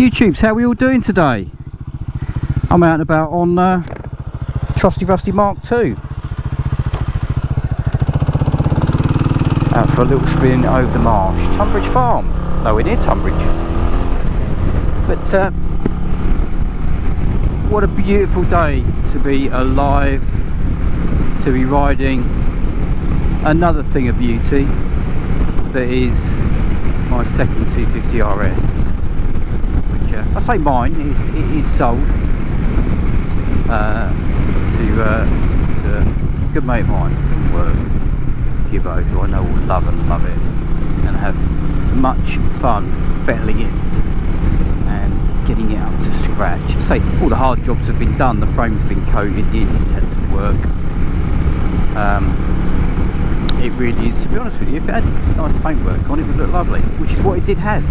YouTubes, how are we all doing today? I'm out and about on Trusty Rusty Mark II. Out for a little spin over the marsh. Tunbridge Farm. Nowhere near Tunbridge. But what a beautiful day to be alive, to be riding another thing of beauty that is my second 250 RS. I say mine, it is sold to a good mate of mine from work, Gibbo, who I know will love it and have much fun fettling it and getting it up to scratch. I say all the hard jobs have been done, the frame's been coated, the engine's had some work. It really is, to be honest with you, if it had nice paintwork on it would look lovely, which is what it did have.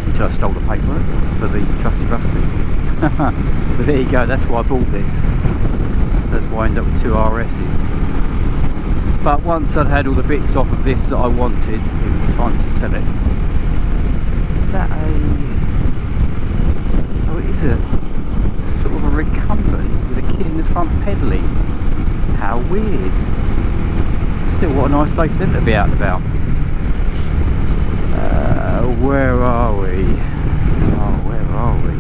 Until I stole the paintwork for the Trusty Rusty. But there you go, that's why I bought this. So that's why I ended up with two RS's. But once I'd had all the bits off of this that I wanted, it was time to sell it. Is that a... oh, it is a sort of a recumbent with a kid in the front pedalling. How weird. Still, what a nice day for them to be out and about. Where are we? Oh, where are we?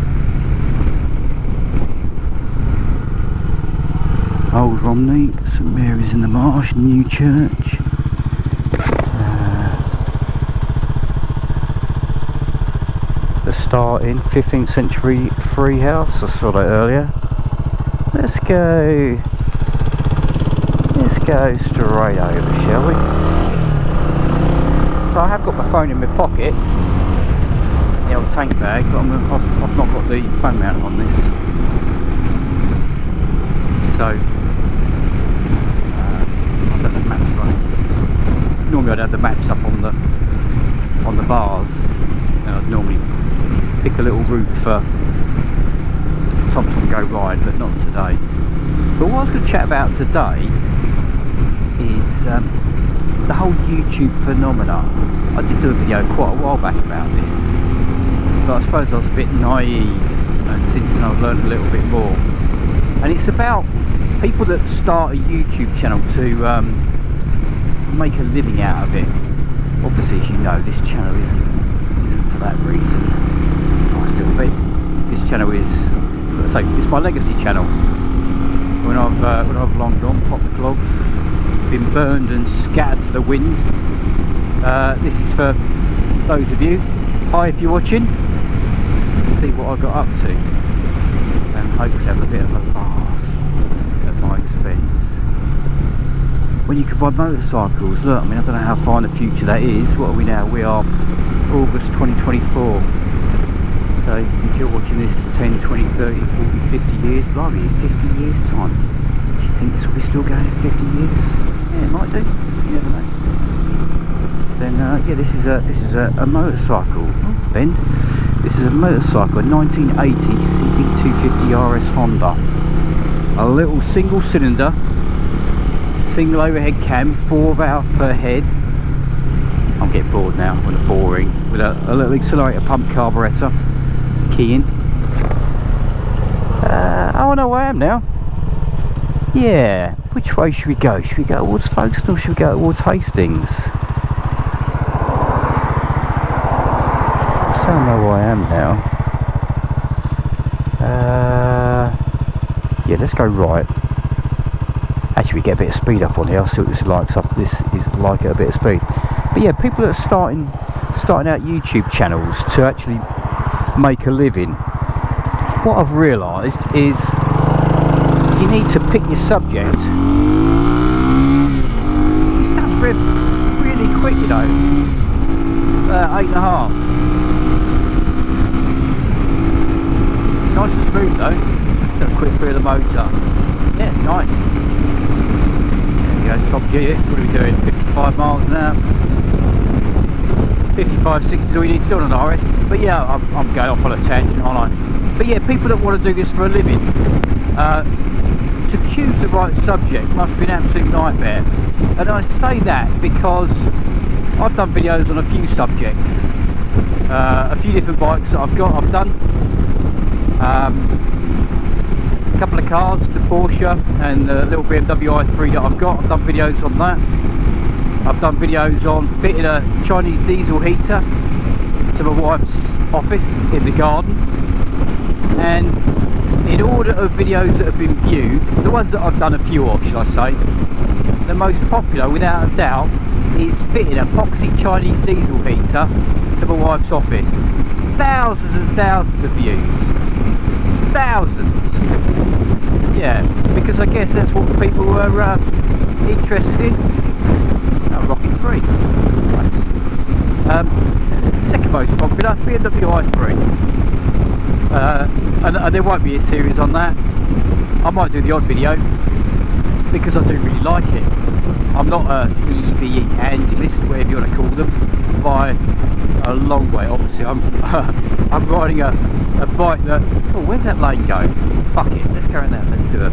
Old Romney, St Mary's in the Marsh, New Church. The starting 15th century free house. I saw that earlier. Let's go straight over, shall we? So I have got my phone in my pocket, the old tank bag, but I've not got the phone mount on this. So I don't have the maps running. Normally I'd have the maps up on the bars, and I'd normally pick a little route for TomTom Go Ride, but not today. But what I was going to chat about today is the whole YouTube phenomena. I did do a video quite a while back about this, but I suppose I was a bit naive, and since then I've learned a little bit more. And it's about people that start a YouTube channel to make a living out of it. Obviously, as you know, this channel isn't for that reason. It's a nice little bit. This channel is, let's say, it's my legacy channel. When I've long gone, popped the clogs, been burned and scattered to the wind. This is for those of you, hi if you're watching, to see what I got up to and hopefully have a bit of a laugh at my expense. When you can ride motorcycles, look, I mean, I don't know how far in the future that is. What are we now? We are August 2024. So if you're watching this 10, 20, 30, 40, 50 years, blimey, 50 years time, do you think this will be still going in 50 years? Yeah, it might do. You never know. Then yeah, this is a motorcycle. Oh, bend. This is a motorcycle, a 1980 CB250 RS Honda. A little single cylinder, single overhead cam, 4 valve per head. I'm getting bored now with a boring, with a little accelerator pump carburettor. Key in. Oh, I know where I am now. Yeah, which way should we go? Should we go towards Folkestone or should we go towards Hastings? So I know where I am now. Yeah, let's go right. Actually, we get a bit of speed up on here. I'll see what this is like. This is like at a bit of speed. But yeah, people that are starting out YouTube channels to actually make a living. What I've realised is you need to pick your subject. This does rev really quick, you know. 8.5. It's nice and smooth though. It's a quick through the motor. Yeah, it's nice. There we go, top gear. What are we doing? 55 miles an hour. 55, 60 is all you need to do on an RS. But yeah, I'm going off on a tangent, aren't I? But yeah, people that want to do this for a living, to choose the right subject must be an absolute nightmare. And I say that because I've done videos on a few subjects a few different bikes that I've done. A couple of cars, the Porsche and the little BMW i3 that I've done videos on that. I've done videos on fitting a Chinese diesel heater to my wife's office in the garden. And in order of videos that have been viewed, the ones that I've done a few of, shall I say, the most popular without a doubt is fitting an epoxy Chinese diesel heater to my wife's office. Thousands and thousands of views. Thousands. Yeah, because I guess that's what people were interested in. Oh, rocket free. Nice. Second most popular, BMW i3. And there won't be a series on that. I might do the odd video because I do really like it. I'm not a EV evangelist, whatever you want to call them, by a long way. Obviously, I'm riding a bike that. Oh, where's that lane go? Fuck it, let's go around that. Let's do a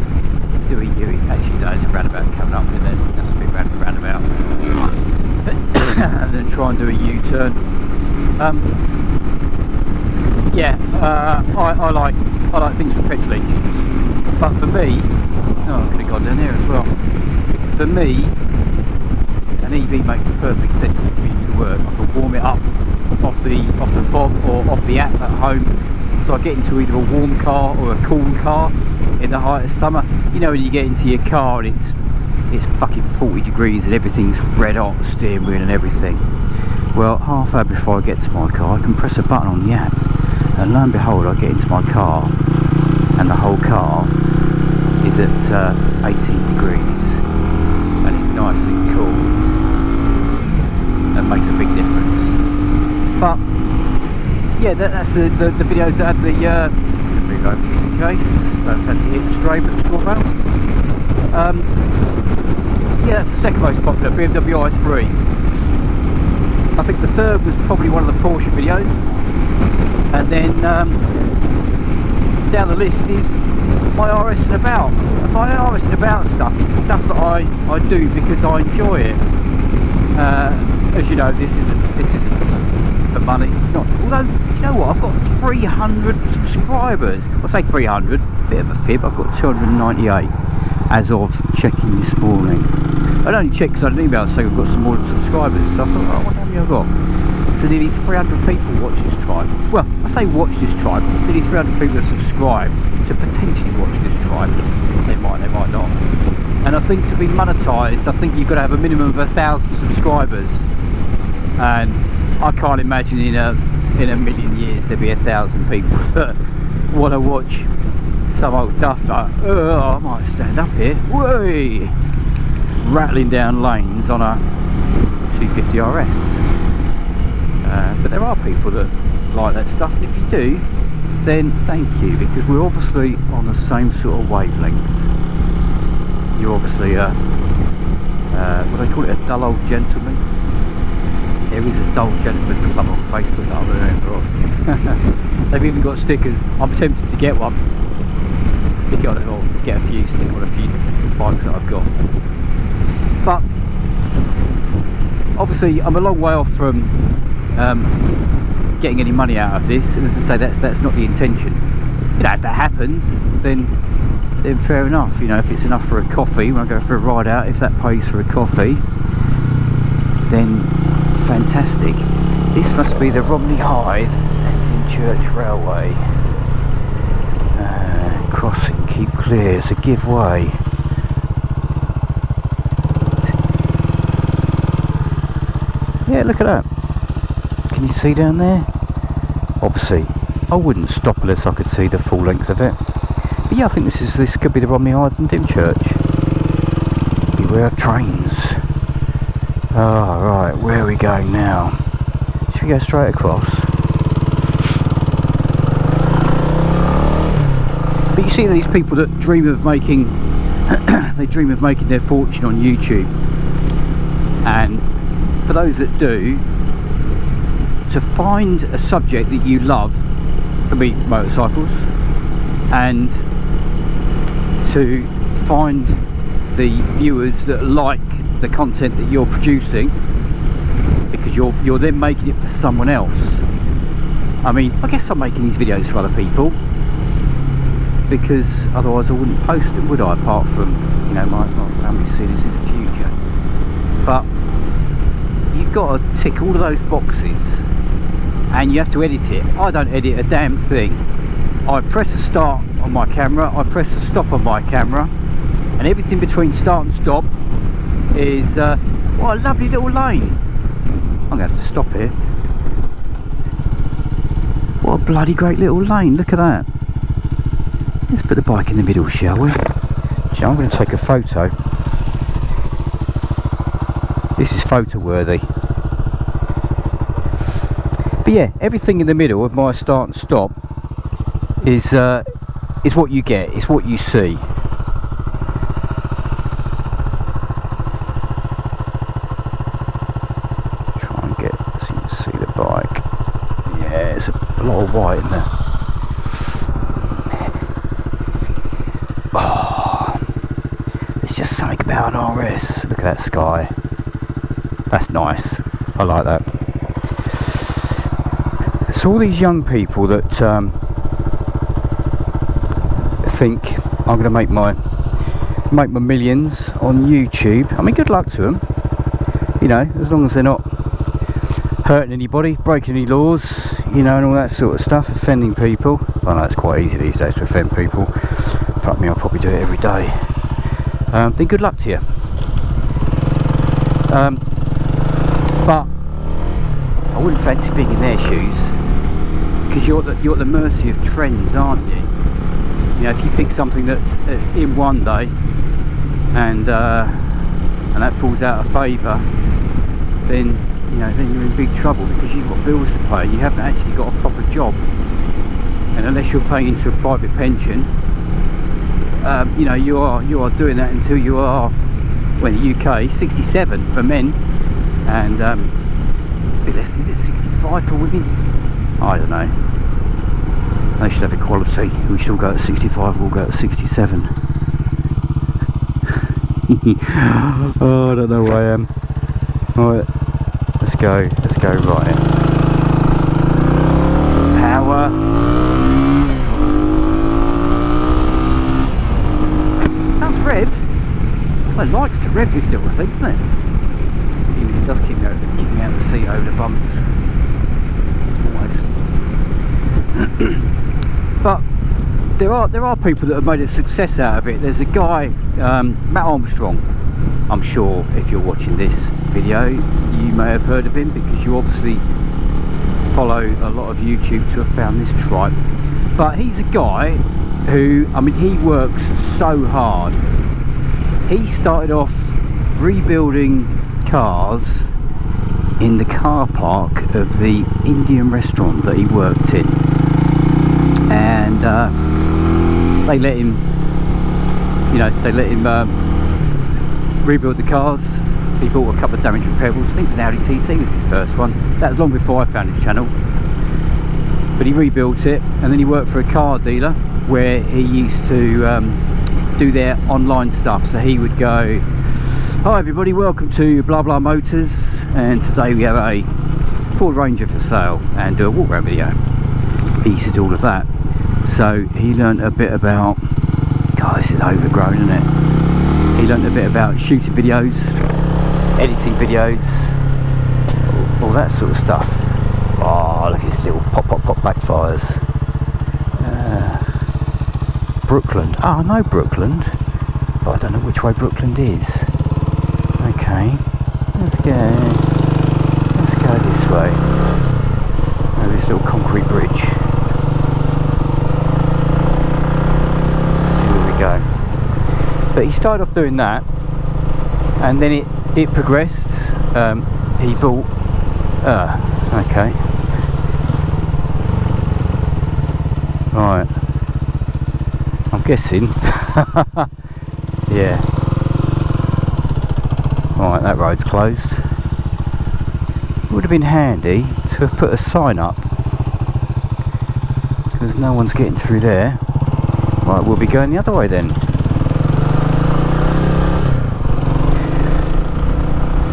U. Actually, no, it's a roundabout coming up, and then just a bit roundabout, and then try and do a U-turn. Yeah, I like things with petrol engines, but for me, oh, I could have gone down there as well. For me, an EV makes perfect sense to commute to work. I can warm it up off the fob or off the app at home, so I get into either a warm car or a cool car in the height of summer. You know, when you get into your car and it's fucking 40 degrees and everything's red hot, the steering wheel and everything. Well, half hour before I get to my car, I can press a button on the app, and lo and behold, I get into my car and the whole car is at 18 degrees and it's nice and cool. That makes a big difference. But yeah, that's the videos that had the just going to move over just in case. Don't fancy hitting the stray, but the straw rail. Yeah, that's the second most popular, BMW i3. I think the third was probably one of the Porsche videos, and then down the list is my RS'ing about. And my RS'ing about stuff is the stuff that I do because I enjoy it. As you know, this isn't for money. It's not. Although, do you know what? I've got 300 subscribers. I say 300, bit of a fib. I've got 298 as of checking this morning. I'd only checked because I had an email saying I've got some more subscribers. So I thought, oh, I wonder how many I've got. So nearly 300 people watch this tribe. Well, I say watch this tribe. Nearly 300 people have subscribed to potentially watch this tribe. They might not. And I think to be monetised, I think you've got to have a minimum of 1,000 subscribers. And I can't imagine in a million years there'd be 1,000 people that want to watch some old duff like, oh, I might stand up here, whey, rattling down lanes on a 250 RS. But there are people that like that stuff, and if you do, then thank you, because we're obviously on the same sort of wavelength. You're obviously what do they call it, a dull old gentleman? There is a dull gentleman's club on Facebook that I'm a member of. They've even got stickers. I'm tempted to get one. Stick it on it, or get a few, stick on a few different bikes that I've got. But obviously I'm a long way off from getting any money out of this, and as I say, that's not the intention. You know, if that happens, then fair enough. You know, if it's enough for a coffee when I go for a ride out, if that pays for a coffee, then fantastic. This must be the Romney Hythe Ending Church Railway. Crossing, keep clear, so give way. Yeah, look at that. Can you see down there? Obviously, I wouldn't stop unless I could see the full length of it. But yeah, I think this could be the Romney Hythe Ending Church. Beware of trains. Oh, right, where are we going now? Should we go straight across? But you see these people that dream of making they dream of making their fortune on YouTube, and for those that do, to find a subject that you love, for me motorcycles, and to find the viewers that like the content that you're producing, because you're then making it for someone else, I mean, I guess I'm making these videos for other people, because otherwise I wouldn't post them, would I? Apart from, you know, my family see this in the future. But you've got to tick all of those boxes, and you have to edit it. I don't edit a damn thing. I press the start on my camera, I press the stop on my camera, and everything between start and stop is what a lovely little lane. I'm going to have to stop here. What a bloody great little lane, look at that. Let's put the bike in the middle, shall we? So I'm going to take a photo. This is photo worthy. But yeah, everything in the middle of my start and stop is what you get, it's what you see. Try and get so you can see the bike. Yeah, there's a lot of white in there. Oh, there's just something about an RS. Look at that sky. That's nice. I like that. So all these young people that think I'm going to make my millions on YouTube, I mean, good luck to them. You know, as long as they're not hurting anybody, breaking any laws, you know, and all that sort of stuff, offending people. I know it's quite easy these days to offend people. Fuck me, I'll probably do it every day. Then good luck to you. But I wouldn't fancy being in their shoes, because you're at the mercy of trends, aren't you? You know, if you pick something that's in one day and that falls out of favour, then you know, then you're in big trouble, because you've got bills to pay. You haven't actually got a proper job, and unless you're paying into a private pension, you know, you are doing that until you are, well, in the UK, 67 for men, and it's a bit less. Is it 65 for women? I don't know. They should have equality. We still go at 65, we'll go at 67. Oh, I don't know where I am. Right, let's go right. Power. That's rev. Well, it likes to rev this little thing, doesn't it? Even if it does keep me out of the seat over the bumps. But there are people that have made a success out of it. There's a guy, Matt Armstrong. I'm sure if you're watching this video, you may have heard of him, because you obviously follow a lot of YouTube to have found this tripe. But he's a guy who, I mean, he works so hard. He started off rebuilding cars in the car park of the Indian restaurant that he worked in, and they let him, you know, rebuild the cars. He bought a couple of damaged repairables. I think it's an Audi TT was his first one. That was long before I found his channel, but he rebuilt it, and then he worked for a car dealer where he used to do their online stuff. So he would go, "Hi everybody, welcome to blah blah motors, and today we have a Ford Ranger for sale," and do a walk around video. He used to do all of that. So he learned a bit about, God, this is overgrown, isn't it? He learned a bit about shooting videos, editing videos, all that sort of stuff. Oh, look at this little pop backfires. Brookland. Oh, I know Brookland, but I don't know which way Brookland is. Okay, let's go this way. Oh, this little concrete bridge. Let's see where we go. But he started off doing that, and then it progressed. He bought okay, right, I'm guessing yeah, right, that road's closed. It would have been handy to have put a sign up, because no one's getting through there. Right, we'll be going the other way then.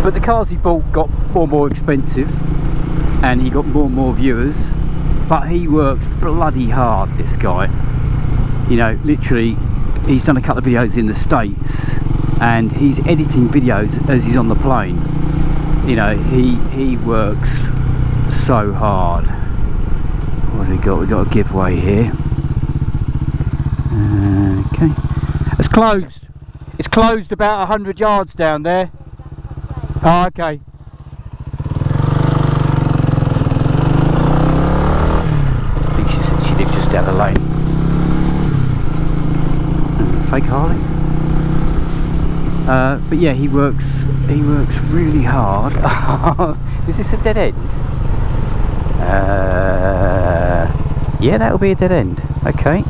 But the cars he bought got more and more expensive, and he got more and more viewers, but he works bloody hard, this guy. You know, literally, he's done a couple of videos in the States, and he's editing videos as he's on the plane. You know, he works so hard. What do we got? We got a giveaway here. Okay, it's closed. It's closed about 100 yards down there. Oh, okay. I think she lives just down the lane. Fake Harley. But yeah, he works really hard. Is this a dead end? Yeah, that'll be a dead end. Okay.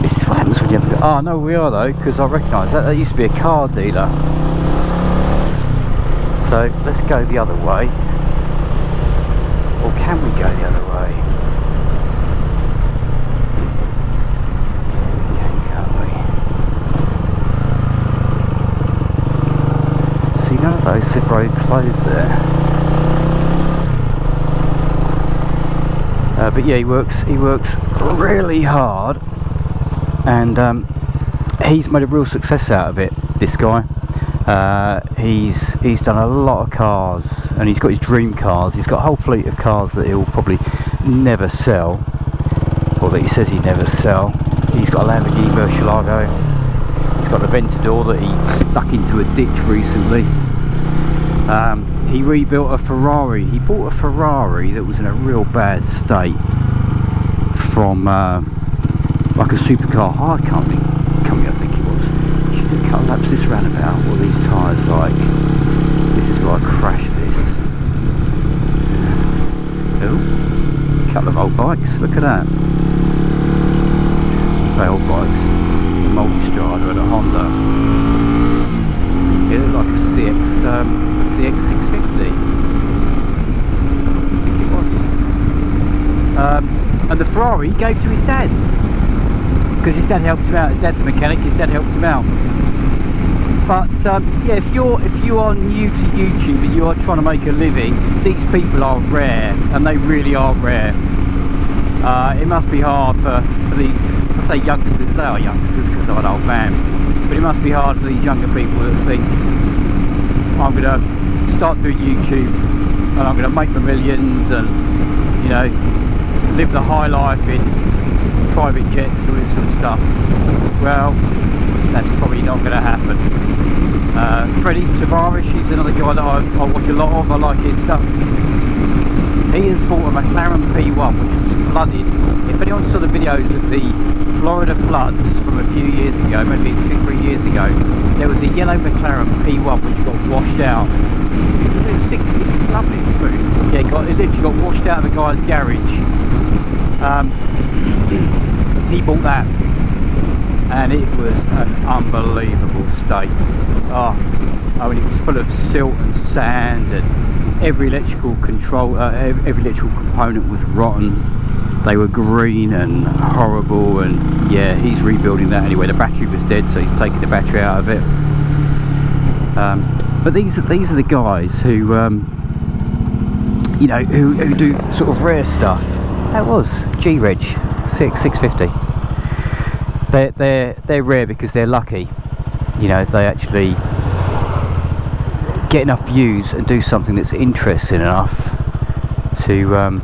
This is what happens when you have to go. Oh no, we are though, because I recognise that used to be a car dealer. So let's go the other way. Or can we go the other way? None of those are very closed there. But yeah, he works really hard, and he's made a real success out of it, this guy. He's done a lot of cars, and he's got his dream cars. He's got a whole fleet of cars that he'll probably never sell, or that he says he'd never sell. He's got a Lamborghini Murcielago. He's got an Aventador that he stuck into a ditch recently. He rebuilt a Ferrari. He bought a Ferrari that was in a real bad state from like a supercar hire company, I think it was. She did a couple laps this roundabout. What are these tyres like? This is where I crashed this. Oh, a couple of old bikes. Look at that. I say old bikes. A Multistrada and a Honda. It looked like a CX650, I think it was. And the Ferrari he gave to his dad, because his dad helps him out. His dad's a mechanic. His dad helps him out. But yeah, if you are new to YouTube and you are trying to make a living, these people are rare, and they really are rare. It must be hard for these, I say youngsters, they are youngsters because I'm an old man, but it must be hard for these younger people that think, I'm going to start doing YouTube and I'm going to make the millions and, you know, live the high life in private jets and all this sort of stuff. Well, that's probably not going to happen. Freddie Tavares, he's another guy that I watch a lot of. I like his stuff. He has bought a McLaren P1 which was flooded. If anyone saw the videos of the Florida floods from a few years ago, maybe 2-3 years ago, there was a yellow McLaren P1 which got washed out. This is lovely and smooth. Yeah, it literally got washed out of a guy's garage. He bought that, and it was an unbelievable state. I mean, it was full of silt and sand, and every electrical component was rotten. They were green and horrible, and yeah, he's rebuilding that anyway. The battery was dead, so he's taking the battery out of it. But these are the guys who, you know, who do sort of rare stuff. That was G-Reg 650. They're rare because they're lucky. You know, they actually get enough views and do something that's interesting enough to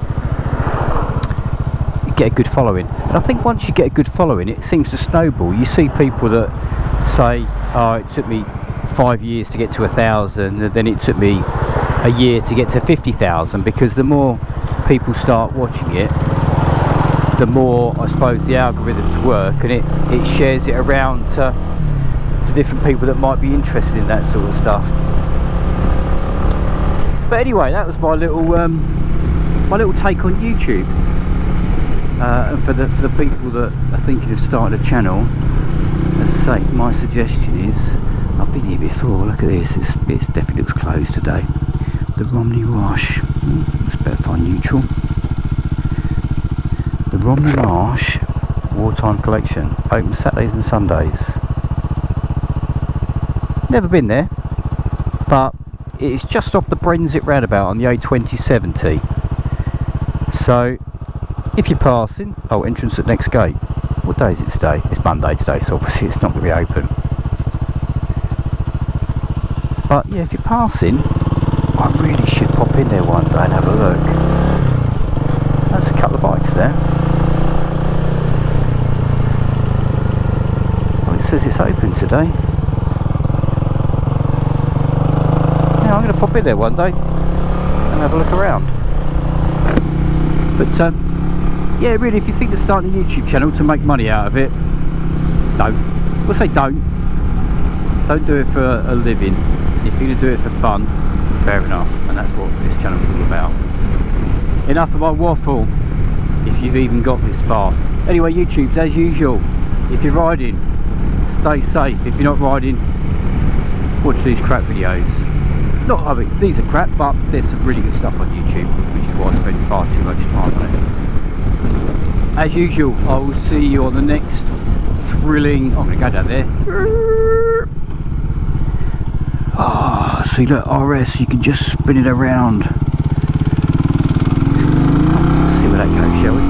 get a good following. And I think once you get a good following, it seems to snowball. You see people that say, oh, it took me 5 years to get to 1,000, and then it took me a year to get to 50,000, because the more people start watching it, the more, I suppose, the algorithms work, and it shares it around to different people that might be interested in that sort of stuff. But anyway, that was my little take on YouTube. And for the people that are thinking of starting a channel, as I say, my suggestion is, I've been here before. Look at this. It's definitely looks closed today. The Romney Marsh. It's better find neutral. The Romney Marsh Wartime Collection. Open Saturdays and Sundays. Never been there, but It's just off the Brenzett roundabout on the A2070. So if you're passing, entrance at next gate. What day is it today? It's Monday today, so obviously it's not going to be open. But yeah, if you're passing, I really should pop in there one day and have a look. There's a couple of bikes there. Oh, it says it's open today. Yeah, I'm going to pop in there one day and have a look around. But yeah, really, if you think of starting a YouTube channel to make money out of it, don't. We'll say don't. Don't do it for a living. If you're going to do it for fun, fair enough, and that's what this channel is all about. Enough of my waffle, if you've even got this far. Anyway, YouTube's as usual. If you're riding, stay safe. If you're not riding, watch these crap videos. Not, I mean, these are crap, but there's some really good stuff on YouTube, which is why I spend far too much time on it. As usual, I will see you on the next thrilling... I'm going to go down there. Ah, see, look, RS, you can just spin it around. Let's see where that goes, shall we?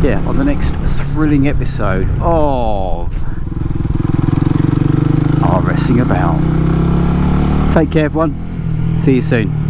Yeah, on the next thrilling episode of RS'ing about. Take care, everyone. See you soon.